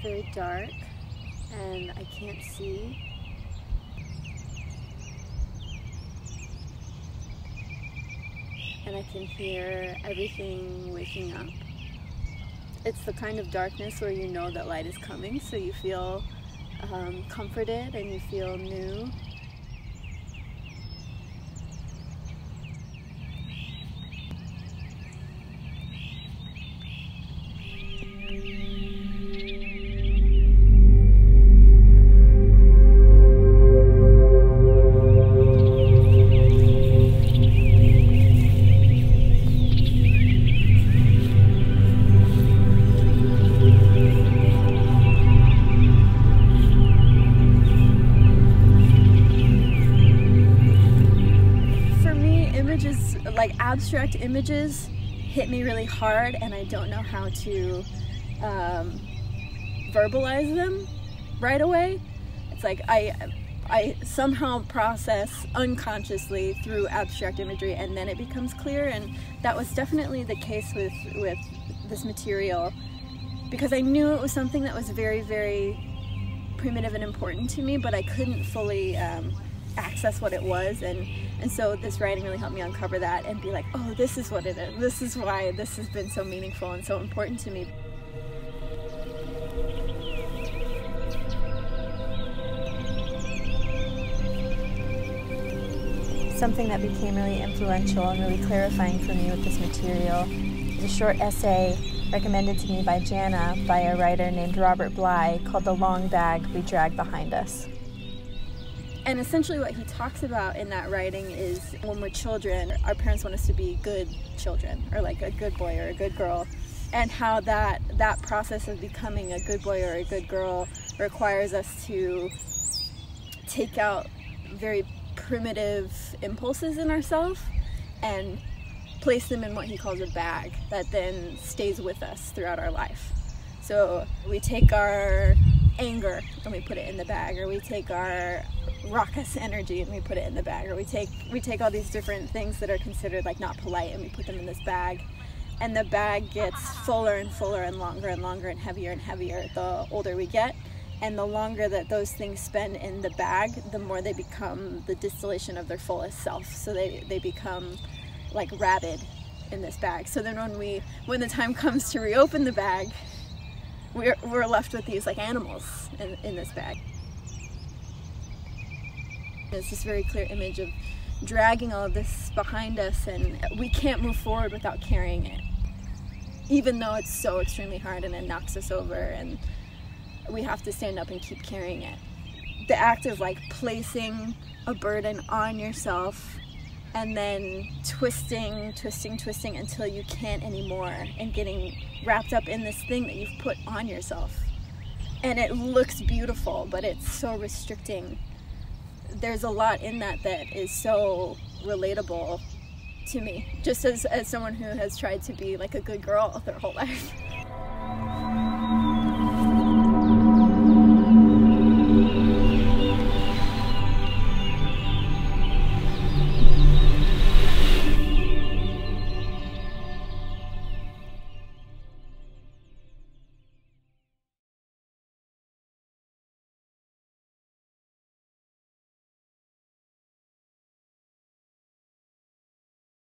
very dark and I can't see. And I can hear everything waking up. It's the kind of darkness where you know that light is coming, so you feel comforted and you feel new. Like abstract images hit me really hard and I don't know how to verbalize them right away. It's like I somehow process unconsciously through abstract imagery and then it becomes clear, and that was definitely the case with this material, because I knew it was something that was very, very primitive and important to me, but I couldn't fully access what it was, and so this writing really helped me uncover that and be like, oh, this is what it is. This is why this has been so meaningful and so important to me. Something that became really influential and really clarifying for me with this material is a short essay recommended to me by Jana by a writer named Robert Bly called The Long Bag We Drag Behind Us. And essentially what he talks about in that writing is when we're children, our parents want us to be good children, or like a good boy or a good girl, and how that process of becoming a good boy or a good girl requires us to take out very primitive impulses in ourselves and place them in what he calls a bag that then stays with us throughout our life. So we take our anger and we put it in the bag, or we take our raucous energy and we put it in the bag, or we take all these different things that are considered like not polite and we put them in this bag, and the bag gets fuller and fuller and longer and heavier the older we get, and the longer that those things spend in the bag, the more they become the distillation of their fullest self. So they become like rabid in this bag. So then when the time comes to reopen the bag, we're left with these like animals in this bag. It's this very clear image of dragging all of this behind us, and we can't move forward without carrying it, even though it's so extremely hard and it knocks us over, and we have to stand up and keep carrying it. The act of like placing a burden on yourself and then twisting until you can't anymore, and getting wrapped up in this thing that you've put on yourself. And it looks beautiful, but it's so restricting. There's a lot in that is so relatable to me, just as someone who has tried to be like a good girl their whole life.